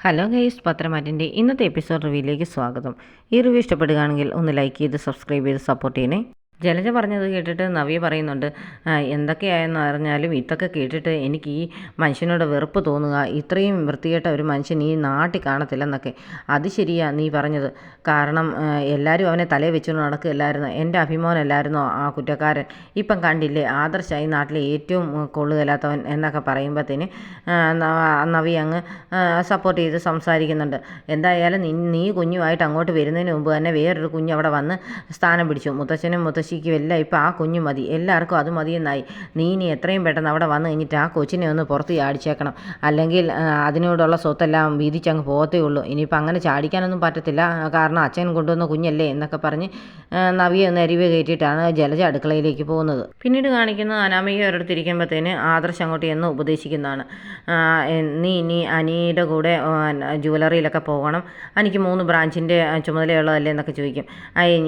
Hello guys, പത്രമാറ്റിൻ്റെ ഇന്നത്തെ episode റിവ്യൂയിലേക്ക് സ്വാഗതം. ഈ റിവ്യൂ ഇഷ്ടപ്പെടുകയാണെങ്കിൽ ഒന്ന് ലൈക്ക് ചെയ്ത് സബ്സ്ക്രൈബ് ചെയ്ത് സപ്പോർട്ട് ചെയ്യണേ. ജലജ പറഞ്ഞത് കേട്ടിട്ട് നവ്യ പറയുന്നുണ്ട്, എന്തൊക്കെയായെന്ന് അറിഞ്ഞാലും ഇതൊക്കെ കേട്ടിട്ട് എനിക്ക് ഈ മനുഷ്യനോട് വെറുപ്പ് തോന്നുക, ഇത്രയും വൃത്തികെട്ട ഒരു മനുഷ്യൻ ഈ നാട്ടിൽ കാണത്തില്ലെന്നൊക്കെ. അത് ശരിയാ നീ പറഞ്ഞത്. കാരണം എല്ലാവരും അവനെ തലയിൽ വെച്ചുകൊണ്ട് നടക്കുകയല്ലായിരുന്നു. എൻ്റെ അഭിമാനമല്ലായിരുന്നോ ആ കുറ്റക്കാരൻ? ഇപ്പം കണ്ടില്ലേ, ആദർശായി നാട്ടിലെ ഏറ്റവും കൊള്ളുകയില്ലാത്തവൻ എന്നൊക്കെ പറയുമ്പോഴത്തേന് നവ്യ അങ്ങ് സപ്പോർട്ട് ചെയ്ത് സംസാരിക്കുന്നുണ്ട്. എന്തായാലും നീ കുഞ്ഞുമായിട്ട് അങ്ങോട്ട് വരുന്നതിന് മുമ്പ് തന്നെ വേറൊരു കുഞ്ഞ് അവിടെ വന്ന് സ്ഥാനം പിടിച്ചു. മുത്തച്ഛനും മുത്തശ്ശിക്കും എല്ലാം ഇപ്പം ആ കുഞ്ഞു മതി, എല്ലാവർക്കും അത് മതിയെന്നായി. നീ ഇനി എത്രയും പെട്ടെന്ന് അവിടെ വന്നു കഴിഞ്ഞിട്ട് ആ കൊച്ചിനെ ഒന്ന് പുറത്ത് ചാടിച്ചേക്കണം, അല്ലെങ്കിൽ അതിനോടുള്ള സ്വത്തെല്ലാം വീതിച്ചങ്ങ് പോകത്തേ ഉള്ളൂ. ഇനിയിപ്പോൾ അങ്ങനെ ചാടിക്കാനൊന്നും പറ്റത്തില്ല, കാരണം അച്ഛൻ കൊണ്ടുവന്ന കുഞ്ഞല്ലേ എന്നൊക്കെ പറഞ്ഞ് നവ്യ ഒന്ന് അരിവ് കയറ്റിയിട്ടാണ് ജലജ അടുക്കളയിലേക്ക് പോകുന്നത്. പിന്നീട് കാണിക്കുന്നത് അനാമിക ഒരിടത്തിരിക്കുമ്പോഴത്തേന് ആദർശ് അങ്ങോട്ട് എന്ന് ഉപദേശിക്കുന്നതാണ്. നീ ഇനി അനിയുടെ കൂടെ ജുവലറിയിലൊക്കെ പോകണം, എനിക്ക് 3 ബ്രാഞ്ചിൻ്റെ ചുമതലയുള്ളതല്ലേ എന്നൊക്കെ ചോദിക്കും.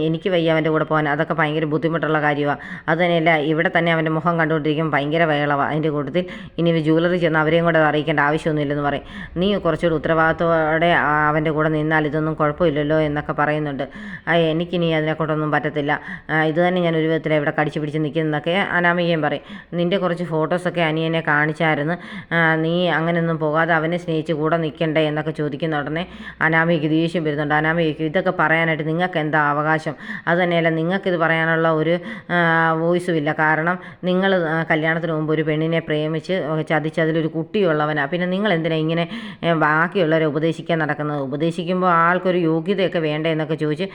എനിക്ക് വയ്യ അവൻ്റെ കൂടെ പോകാൻ, അതൊക്കെ ഭയങ്കര ബുദ്ധിമുട്ടുള്ള കാര്യമാണ്. അതുതന്നെയല്ല, ഇവിടെ തന്നെ അവൻ്റെ മുഖം കണ്ടുകൊണ്ടിരിക്കും ഭയങ്കര വയളവാണ്. അതിൻ്റെ കൂട്ടത്തിൽ ഇനി ജുവലറി ചെന്ന് അവരെയും കൂടെ അറിയിക്കേണ്ട ആവശ്യമൊന്നുമില്ലെന്ന് പറയും. നീ കുറച്ചുകൂടി ഉത്തരവാദിത്തോടെ അവൻ്റെ കൂടെ നിന്നാൽ ഇതൊന്നും കുഴപ്പമില്ലല്ലോ എന്നൊക്കെ പറയുന്നുണ്ട്. എനിക്കിനി അതിനെക്കൊണ്ടൊന്നും പറ്റത്തില്ല, ഇത് തന്നെ ഞാൻ ഒരു വിധത്തിൽ ഇവിടെ കടിച്ചു പിടിച്ച് നിൽക്കുന്നതൊക്കെ അനാമികയും പറയും. നിൻ്റെ കുറച്ച് ഫോട്ടോസൊക്കെ അനിയനെ കാണിച്ചായിരുന്നു, നീ അങ്ങനെയൊന്നും പോകാതെ അവനെ സ്നേഹിച്ച് കൂടെ നിൽക്കണ്ടേ എന്നൊക്കെ ചോദിക്കുന്ന ഉടനെ അനാമികയ്ക്ക് ദേഷ്യം വരുന്നുണ്ട്. അനാമികയ്ക്ക് ഇതൊക്കെ പറയാനായിട്ട് നിങ്ങൾക്ക് എന്താ അവകാശം? അതുതന്നെയല്ല, നിങ്ങൾക്കിത് പറയാനുള്ള ഒരു വോയിസും ഇല്ല. കാരണം നിങ്ങൾ കല്യാണത്തിന് മുമ്പ് ഒരു പെണ്ണിനെ പ്രേമിച്ച് ചതിച്ച് അതിലൊരു കുട്ടിയുള്ളവനാണ്. പിന്നെ നിങ്ങൾ എന്തിനാ ഇങ്ങനെ ബാക്കിയുള്ളവരെ ഉപദേശിക്കാൻ നടക്കുന്നത്? ഉപദേശിക്കുമ്പോൾ ആൾക്കൊരു യോഗ്യതയൊക്കെ വേണ്ടേ എന്നൊക്കെ ചോദിച്ച്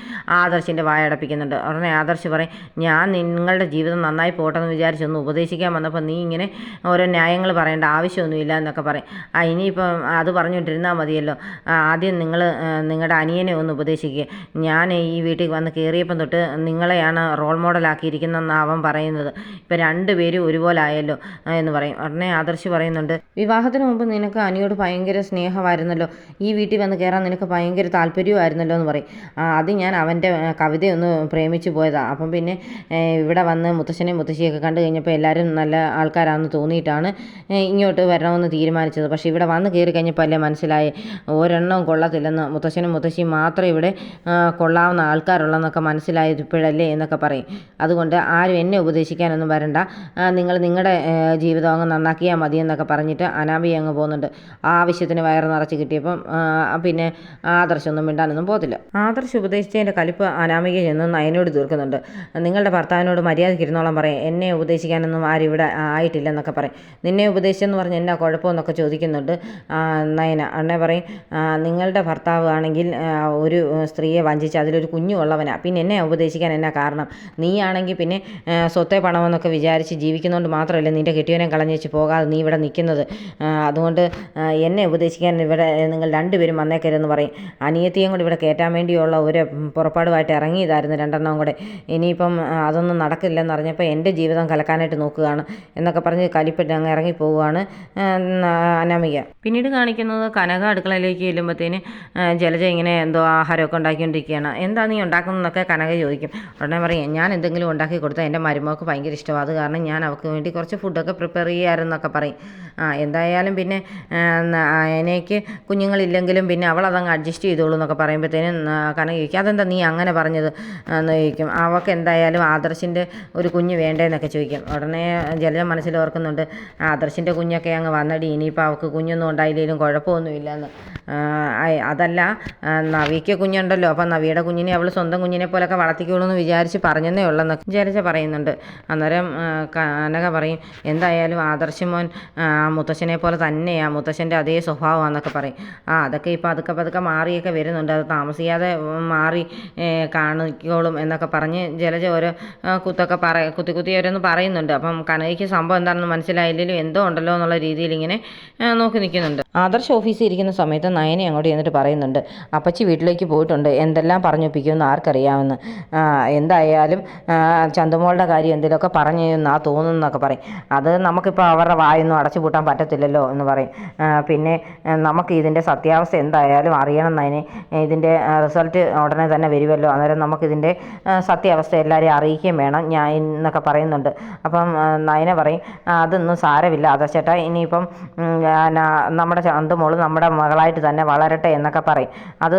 ആദർശിൻ്റെ വായടപ്പിക്കുന്നുണ്ട്. ഉടനെ ആദർശ് പറയും, ഞാൻ നിങ്ങളുടെ ജീവിതം നന്നായി പോട്ടെന്ന് വിചാരിച്ചൊന്ന് ഉപദേശിക്കാൻ വന്നപ്പോൾ നീ ഇങ്ങനെ ഓരോ ന്യായങ്ങൾ പറയേണ്ട ആവശ്യമൊന്നുമില്ല എന്നൊക്കെ പറയും. ഇനിയിപ്പം അത് പറഞ്ഞുകൊണ്ടിരുന്നാൽ മതിയല്ലോ, ആദ്യം നിങ്ങൾ നിങ്ങളുടെ അനിയനെ ഒന്ന് ഉപദേശിക്കുക. ഞാൻ ഈ വീട്ടിൽ വന്ന് കയറിയപ്പം തൊട്ട് നിങ്ങളെയാണ് റോൾ മോഡലാക്കിയിരിക്കുന്നതെന്നാണ് അവൻ പറയുന്നത്. ഇപ്പം 2 പേരും ഒരുപോലെ ആയല്ലോ എന്ന് പറയും. ഉടനെ ആദർശ് പറയുന്നുണ്ട്, വിവാഹത്തിന് മുമ്പ് നിനക്ക് അനിയോട് ഭയങ്കര സ്നേഹമായിരുന്നല്ലോ, ഈ വീട്ടിൽ വന്ന് കയറാൻ നിനക്ക് ഭയങ്കര താല്പര്യമായിരുന്നല്ലോ എന്ന് പറയും. അത് ഞാൻ അവൻ്റെ കവിതയൊന്ന് പ്രേമിച്ച് പോയതാണ്. അപ്പം പിന്നെ ഇവിടെ വന്ന് മുത്തശ്ശനെയും മുത്തശ്ശിയൊക്കെ കണ്ടു കഴിഞ്ഞപ്പോൾ എല്ലാവരും നല്ല ആൾക്കാരാണെന്ന് തോന്നിയിട്ടാണ് ഇങ്ങോട്ട് വരണമെന്ന് തീരുമാനിച്ചത്. പക്ഷേ ഇവിടെ വന്ന് കയറി കഴിഞ്ഞപ്പോൾ അല്ലേ മനസ്സിലായി ഒരെണ്ണവും കൊള്ളത്തില്ലെന്ന്, മുത്തശ്ശനും മുത്തശ്ശിയും മാത്രം ഇവിടെ കൊള്ളാവുന്ന ആൾക്കാരുള്ളതെന്നൊക്കെ മനസ്സിലായത് ഇപ്പോഴല്ലേ എന്നൊക്കെ പറയും. അതുകൊണ്ട് ആരും എന്നെ ഉപദേശിക്കാനൊന്നും വരണ്ട, നിങ്ങൾ നിങ്ങളുടെ ജീവിതം അങ്ങ് നന്നാക്കിയാൽ മതി എന്നൊക്കെ പറഞ്ഞിട്ട് അനാമിക അങ്ങ് പോകുന്നുണ്ട്. ആവശ്യത്തിന് വയറ് നിറച്ച് കിട്ടിയപ്പം പിന്നെ ആദർശൊന്നും മിണ്ടാനൊന്നും പോകത്തില്ല. ആദർശ് ഉപദേശിച്ചതിൻ്റെ കലിപ്പ് അനാമിക ചെന്ന് നയനോട് തീർക്കുന്നുണ്ട്. നിങ്ങളുടെ ഭർത്താവിനോട് മര്യാദയ്ക്ക് ഇരുന്നോളം പറയും, എന്നെ ഉപദേശിക്കാനൊന്നും ആരും ഇവിടെ ആയിട്ടില്ലെന്നൊക്കെ പറയും. നിന്നെ ഉപദേശിച്ചെന്ന് പറഞ്ഞ് എന്നാ കുഴപ്പമെന്നൊക്കെ ചോദിക്കുന്നുണ്ട് നയന. അണ്ണേ പറയും, നിങ്ങളുടെ ഭർത്താവ് ആണെങ്കിൽ ഒരു സ്ത്രീയെ വഞ്ചിച്ച് അതിലൊരു കുഞ്ഞുള്ളവനാണ്, പിന്നെ എന്നെ ഉപദേശിക്കാൻ എന്നാ കാരണം? നീയാണെങ്കിൽ പിന്നെ സ്വത്തെ പണമെന്നൊക്കെ വിചാരിച്ച് ജീവിക്കുന്നതുകൊണ്ട് മാത്രമല്ല നിൻ്റെ കെട്ടിയവനെ കളഞ്ഞേച്ച് പോകാതെ നീ ഇവിടെ നിൽക്കുന്നത്. അതുകൊണ്ട് എന്നെ ഉപദേശിക്കാൻ ഇവിടെ നിങ്ങൾ 2 പേരും വന്നേക്കരുതെന്ന് പറയും. അനിയത്തിയും കൂടി ഇവിടെ കയറ്റാൻ വേണ്ടിയുള്ള ഒരു പുറപ്പാടുമായിട്ട് ഇറങ്ങിയതായിരുന്നു 2 കൂടെ. ഇനിയിപ്പം അതൊന്നും നടക്കില്ലെന്ന് അറിഞ്ഞപ്പോൾ എൻ്റെ ജീവിതം കലക്കാനായിട്ട് നോക്കുകയാണ് എന്നൊക്കെ പറഞ്ഞ് കലിപ്പിട്ട് അങ്ങ് ഇറങ്ങിപ്പോവുകയാണ് അനാമിക. പിന്നീട് കാണിക്കുന്നത് കനക അടുക്കളയിലേക്ക് ചെല്ലുമ്പോഴത്തേന് ജലജ ഇങ്ങനെ എന്തോ ആഹാരമൊക്കെ ഉണ്ടാക്കിക്കൊണ്ടിരിക്കുകയാണ്. എന്താ നീ ഉണ്ടാക്കുന്നതെന്നൊക്കെ കനക ചോദിക്കും. ഉടനെ പറയും, ഞാൻ എന്തെങ്കിലും ഉണ്ടാക്കി കൊടുത്താൽ എൻ്റെ മരുമകൾക്ക് ഭയങ്കര ഇഷ്ടമാണ്, അത് കാരണം ഞാൻ അവൾക്ക് വേണ്ടി കുറച്ച് ഫുഡൊക്കെ പ്രിപ്പയർ ചെയ്യാമെന്നൊക്കെ പറയും. എന്തായാലും പിന്നെ എനിക്ക് കുഞ്ഞുങ്ങളില്ലെങ്കിലും പിന്നെ അവൾ അതങ്ങ് അഡ്ജസ്റ്റ് ചെയ്തോളൂ എന്നൊക്കെ പറയുമ്പോഴത്തേനും കനക ചോദിക്കും, അതെന്താ നീ അങ്ങനെ പറഞ്ഞത് എന്ന് ചോദിക്കും. അവൾക്ക് എന്തായാലും ആദർശിൻ്റെ ഒരു കുഞ്ഞ് വേണ്ടേന്നൊക്കെ ചോദിക്കും. ഉടനെ ജലജ മനസ്സിൽ ഓർക്കുന്നുണ്ട്, ആദർശിൻ്റെ കുഞ്ഞൊക്കെ അങ്ങ് വന്നടി, ഇനിയിപ്പോൾ അവൾക്ക് കുഞ്ഞൊന്നും ഉണ്ടായില്ലെങ്കിലും കുഴപ്പമൊന്നുമില്ലെന്ന്. അതല്ല, നവിക്ക് കുഞ്ഞുണ്ടല്ലോ, അപ്പം നവിയുടെ കുഞ്ഞിനെ അവൾ സ്വന്തം കുഞ്ഞിനെ പോലൊക്കെ വളർത്തിക്കോളൂ എന്ന് വിചാരിച്ച് പറഞ്ഞതേ ഉള്ളെന്നൊക്കെ ജലജ പറയുന്നുണ്ട്. അന്നേരം കനക പറയും, എന്തായാലും ആദർശ് മോൻ മുത്തശ്ശനെ പോലെ തന്നെയാണ്, മുത്തശ്ശൻ്റെ അതേ സ്വഭാവമാണെന്നൊക്കെ പറയും. അതൊക്കെ ഇപ്പോൾ പതുക്കെ മാറിയൊക്കെ വരുന്നുണ്ട്, അത് താമസിയാതെ മാറി കാണിക്കോളും എന്നൊക്കെ പറഞ്ഞ് ജലജ ഓരോ കുത്തി ഓരോന്ന് പറയുന്നുണ്ട്. അപ്പം കനകയ്ക്ക് സംഭവം എന്താണെന്ന് മനസ്സിലായില്ലെങ്കിലും എന്തോ ഉണ്ടല്ലോ എന്നുള്ള രീതിയിൽ ഇങ്ങനെ നോക്കി നിൽക്കുന്നുണ്ട്. ആദർശ് ഓഫീസിൽ ഇരിക്കുന്ന സമയത്ത് നയനെ അങ്ങോട്ട് ചെന്നിട്ട് പറയുന്നുണ്ട്, അപ്പച്ചി വീട്ടിലേക്ക് പോയിട്ടുണ്ട്, എന്തെല്ലാം പറഞ്ഞൊപ്പിക്കുമെന്ന് ആർക്കറിയാമെന്ന്. എന്തായാലും ചന്തുമോളുടെ കാര്യം എന്തെങ്കിലുമൊക്കെ പറഞ്ഞെന്നാ തോന്നുന്നൊക്കെ പറയും. അത് നമുക്കിപ്പോൾ അവരുടെ വായൊന്നും അടച്ചു പൂട്ടാൻ പറ്റത്തില്ലല്ലോ എന്ന് പറയും. പിന്നെ നമുക്ക് ഇതിൻ്റെ സത്യാവസ്ഥ എന്തായാലും അറിയണം നയനെ, ഇതിൻ്റെ റിസൾട്ട് ഉടനെ തന്നെ വരുമല്ലോ, അന്നേരം നമുക്കിതിൻ്റെ സത്യാവസ്ഥ എല്ലാവരെയും അറിയിക്കുകയും വേണം ഞാൻ എന്നൊക്കെ പറയുന്നുണ്ട്. അപ്പം നയന പറയും, അതൊന്നും സാരമില്ല ആദർശേട്ടാ, ഇനിയിപ്പം നമ്മുടെ ചന്തുമോൾ നമ്മുടെ മകളായിട്ട് തന്നെ വളരട്ടെ എന്നൊക്കെ പറയും. അത്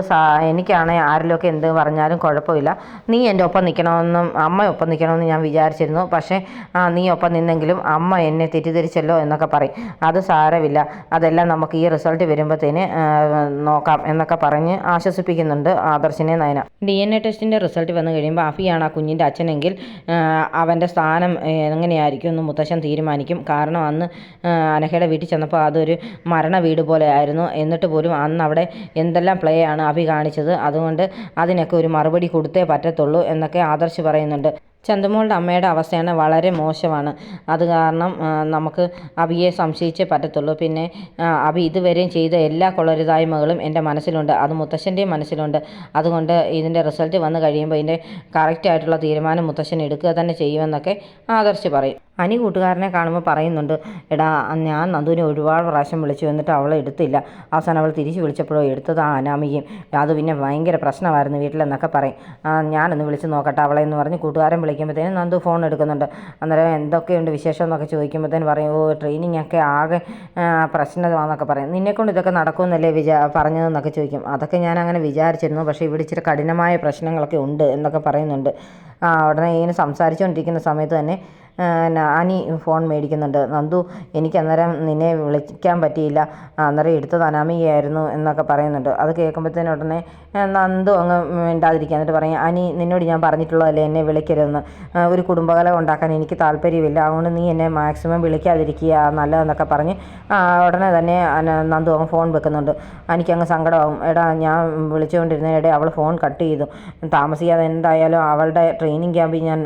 എനിക്കാണെങ്കിൽ ആരിലൊക്കെ എന്ത് പറഞ്ഞാലും കുഴപ്പമില്ല. നീ എൻ്റെ ഒപ്പം നിൽക്കണമെന്നും അമ്മ ഒപ്പം നിൽക്കണമെന്ന് ഞാൻ വിചാരിച്ചിരുന്നു. പക്ഷേ നീ ഒപ്പം നിന്നെങ്കിലും അമ്മ എന്നെ തെറ്റിദ്ധരിച്ചല്ലോ എന്നൊക്കെ പറയും. അത് സാരമില്ല, അതെല്ലാം നമുക്ക് ഈ റിസൾട്ട് വരുമ്പോഴത്തേന് നോക്കാം എന്നൊക്കെ പറഞ്ഞ് ആശ്വസിപ്പിക്കുന്നുണ്ട് ആദർശിനെ നയന. DNA ടെസ്റ്റിൻ്റെ റിസൾട്ട് വന്നു കഴിയുമ്പോൾ അഫിയാണ് ആ കുഞ്ഞിൻ്റെ അച്ഛനെങ്കിൽ അവൻ്റെ സ്ഥാനം എങ്ങനെയായിരിക്കും എന്ന് മുത്തശ്ശൻ തീരുമാനിക്കും. കാരണം അന്ന് അനഘയുടെ വീട്ടിൽ ചെന്നപ്പോൾ അതൊരു മരണ വീട് പോലെ ആയിരുന്നു. എന്നിട്ട് പോലും അന്ന് അവിടെ എന്തെല്ലാം പ്ലേ ആണ് അഭി കാണിച്ചത്. അതുകൊണ്ട് അതിനൊക്കെ ഒരു മറുപടി കൊടുത്തേ പറ്റത്തുള്ളൂ എന്നൊക്കെ ആദർശ് പറയുന്നുണ്ട്. ചന്തുമോളുടെ അമ്മയുടെ അവസ്ഥയാണ് വളരെ മോശമാണ്. അത് കാരണം നമുക്ക് അഭിയെ സംശയിച്ചേ പറ്റത്തുള്ളൂ. പിന്നെ അഭി ഇതുവരെയും ചെയ്ത എല്ലാ കൊള്ളരുതായ്മകളും എൻ്റെ മനസ്സിലുണ്ട്, അത് മുത്തശ്ശൻ്റെയും മനസ്സിലുണ്ട്. അതുകൊണ്ട് ഇതിൻ്റെ റിസൾട്ട് വന്നു കഴിയുമ്പോൾ ഇതിൻ്റെ കറക്റ്റായിട്ടുള്ള തീരുമാനം മുത്തശ്ശൻ എടുക്കുക തന്നെ ചെയ്യുമെന്നൊക്കെ ആദർശ് പറയും. അനി കൂട്ടുകാരനെ കാണുമ്പോൾ പറയുന്നുണ്ട്, എടാ ഞാൻ നന്ദുവിനെ ഒരുപാട് പ്രാവശ്യം വിളിച്ചു, എന്നിട്ട് അവളെ എടുത്തില്ല. അവസാനം അവൾ തിരിച്ച് വിളിച്ചപ്പോഴോ എടുത്തത് ആ അനാമികയും. അത് പിന്നെ ഭയങ്കര പ്രശ്നമായിരുന്നു വീട്ടിലെന്നൊക്കെ പറയും. ഞാനൊന്ന് വിളിച്ച് നോക്കട്ടെ അവളെ എന്ന് പറഞ്ഞ് കൂട്ടുകാരൻ വിളിക്കുമ്പോഴത്തേനും നന്ദു ഫോൺ എടുക്കുന്നുണ്ട്. അന്നേരം എന്തൊക്കെയുണ്ട് വിശേഷം എന്നൊക്കെ ചോദിക്കുമ്പോഴത്തേനും പറയും, ഓ ട്രെയിനിങ് ഒക്കെ ആകെ പ്രശ്നമാണെന്നൊക്കെ പറയും. നിന്നെക്കൊണ്ട് ഇതൊക്കെ നടക്കുമെന്നല്ലേ പറഞ്ഞതെന്നൊക്കെ ചോദിക്കും. അതൊക്കെ ഞാൻ അങ്ങനെ വിചാരിച്ചിരുന്നു, പക്ഷേ ഇവിടെ ഇച്ചിരി കഠിനമായ പ്രശ്നങ്ങളൊക്കെ ഉണ്ട് എന്നൊക്കെ പറയുന്നുണ്ട്. ഉടനെ ഇങ്ങനെ സംസാരിച്ചുകൊണ്ടിരിക്കുന്ന സമയത്ത് തന്നെ അനി ഫോൺ മേടിക്കുന്നുണ്ട്. നന്ദു, എനിക്ക് അന്നേരം നിന്നെ വിളിക്കാൻ പറ്റിയില്ല, അന്നേരം എടുത്തത് അനാമികയായിരുന്നു എന്നൊക്കെ പറയുന്നുണ്ട്. അത് കേൾക്കുമ്പോഴത്തേനും ഉടനെ നന്ദു അങ്ങ് മിണ്ടാതിരിക്കുക. എന്നിട്ട് പറയും, അനി നിന്നോട് ഞാൻ പറഞ്ഞിട്ടുള്ളതല്ലേ എന്നെ വിളിക്കരുതെന്ന്. ഒരു കുടുംബകലം ഉണ്ടാക്കാൻ എനിക്ക് താല്പര്യമില്ല, അതുകൊണ്ട് നീ എന്നെ മാക്സിമം വിളിക്കാതിരിക്കുക നല്ലതെന്നൊക്കെ പറഞ്ഞ് ഉടനെ തന്നെ നന്ദു അങ്ങ് ഫോൺ വെക്കുന്നുണ്ട്. എനിക്കങ്ങ് സങ്കടമാകും. എടാ ഞാൻ വിളിച്ചുകൊണ്ടിരുന്നതിനിടെ അവൾ ഫോൺ കട്ട് ചെയ്തു. താമസിക്കാതെ എന്തായാലും അവളുടെ ട്രെയിനിങ് ക്യാമ്പിൽ ഞാൻ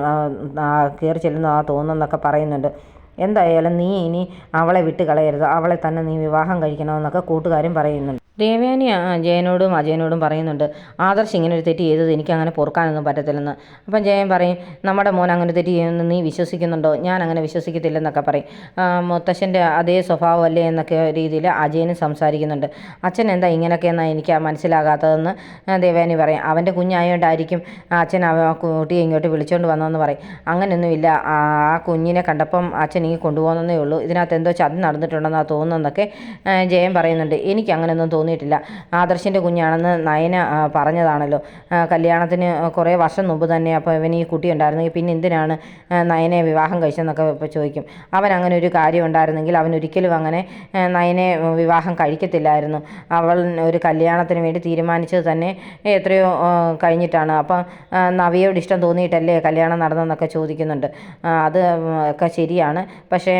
കയറി ചെല്ലുന്നതാണ് തോന്നുന്നതൊക്കെ പറയുന്നുണ്ട്. എന്തായാലും നീ ഇനി അവളെ വിട്ട് കളയരുത്, അവളെ തന്നെ നീ വിവാഹം കഴിക്കണമെന്നൊക്കെ കൂട്ടുകാരും പറയുന്നുണ്ട്. ദേവയാനി ജയനോടും അജയനോടും പറയുന്നുണ്ട്, ആദർശ് ഇങ്ങനെ ഒരു തെറ്റ് ചെയ്തത് എനിക്കങ്ങനെ പൊറുക്കാനൊന്നും പറ്റത്തില്ലെന്ന്. അപ്പം ജയൻ പറയും, നമ്മുടെ മോൻ അങ്ങനെ തെറ്റ് ചെയ്യുമെന്ന് നീ വിശ്വസിക്കുന്നുണ്ടോ? ഞാൻ അങ്ങനെ വിശ്വസിക്കത്തില്ലെന്നൊക്കെ പറയും. മുത്തശ്ശൻ്റെ അതേ സ്വഭാവമല്ലേ എന്നൊക്കെ രീതിയിൽ അജയനും സംസാരിക്കുന്നുണ്ട്. അച്ഛൻ എന്താ ഇങ്ങനെയൊക്കെയെന്നാണ് എനിക്ക് മനസ്സിലാകാത്തതെന്ന് ദേവയാനി പറയും. അവൻ്റെ കുഞ്ഞായതുകൊണ്ടായിരിക്കും അച്ഛൻ കുട്ടിയെ ഇങ്ങോട്ട് വിളിച്ചുകൊണ്ട് വന്നതെന്ന് പറയും. അങ്ങനെയൊന്നുമില്ല, ആ കുഞ്ഞിനെ കണ്ടപ്പം അച്ഛൻ ഈ കൊണ്ടുപോകുന്നതേ ഉള്ളൂ, ഇതിനകത്ത് എന്തോ ചതി നടന്നിട്ടുണ്ടെന്നാണ് തോന്നുന്നതെന്നൊക്കെ ജയൻ പറയുന്നുണ്ട്. എനിക്ക് അങ്ങനെയൊന്നും തോന്നിയിട്ടില്ല, ആദർശിൻ്റെ കുഞ്ഞാണെന്ന് നയന പറഞ്ഞതാണല്ലോ. കല്യാണത്തിന് കുറേ വർഷം മുമ്പ് തന്നെ അപ്പോൾ ഇവന് ഈ കുട്ടി ഉണ്ടായിരുന്നെങ്കിൽ പിന്നെ എന്തിനാണ് നയനെ വിവാഹം കഴിച്ചതെന്നൊക്കെ ഇപ്പോൾ ചോദിക്കും. അവൻ അങ്ങനെ ഒരു കാര്യം ഉണ്ടായിരുന്നെങ്കിൽ അവൻ ഒരിക്കലും അങ്ങനെ നയനെ വിവാഹം കഴിക്കത്തില്ലായിരുന്നു. അവൾ ഒരു കല്യാണത്തിന് വേണ്ടി തീരുമാനിച്ചത് തന്നെ എത്രയോ കഴിഞ്ഞിട്ടാണ്. അപ്പം നവിയോട് ഇഷ്ടം തോന്നിയിട്ടല്ലേ കല്യാണം നടന്നതെന്നൊക്കെ ചോദിക്കുന്നുണ്ട്. അത് ഒക്കെ ശരിയാണ്, പക്ഷേ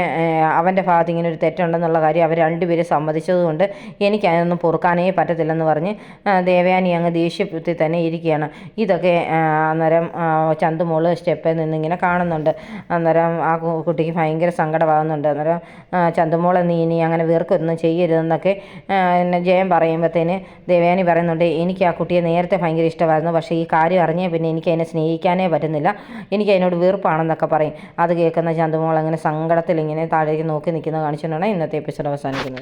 അവൻ്റെ ഭാഗത്ത് ഇങ്ങനെ ഒരു തെറ്റുണ്ടെന്നുള്ള കാര്യം അവർ രണ്ടുപേരും സമ്മതിച്ചതുകൊണ്ട് എനിക്കതൊന്നും പൊറുക്കാനേ പറ്റത്തില്ലെന്ന് പറഞ്ഞ് ദേവയാനി അങ്ങ് ദേഷ്യത്തിൽ തന്നെ ഇരിക്കുകയാണ്. ഇതൊക്കെ അന്നേരം ചന്തുമോള് സ്റ്റെപ്പിൽ നിന്നിങ്ങനെ കാണുന്നുണ്ട്. അന്നേരം ആ കുട്ടിക്ക് ഭയങ്കര സങ്കടമാകുന്നുണ്ട്. അന്നേരം ചന്തുമോളെ നീ ഇനി അങ്ങനെ വെറുക്കൊന്നും ചെയ്യരുതെന്നൊക്കെ ജയൻ പറയുമ്പോഴത്തേന് ദേവയാനി പറയുന്നുണ്ട്, എനിക്ക് ആ കുട്ടിയെ നേരത്തെ ഭയങ്കര ഇഷ്ടമായിരുന്നു, പക്ഷേ ഈ കാര്യം അറിഞ്ഞേ പിന്നെ എനിക്ക് അതിനെ സ്നേഹിക്കാനേ പറ്റുന്നില്ല, എനിക്ക് അതിനോട് വെറുപ്പാണെന്നൊക്കെ പറയും. അത് കേൾക്കുന്ന ചന്തുമോൾ അങ്ങനെ സങ്കടത്തിൽ ഇങ്ങനെ താഴേക്ക് നോക്കി നിൽക്കുന്നത് കാണിച്ചുകൊണ്ടാണ് ഇന്നത്തെ എപ്പിസോഡ് അവസാനിക്കുന്നത്.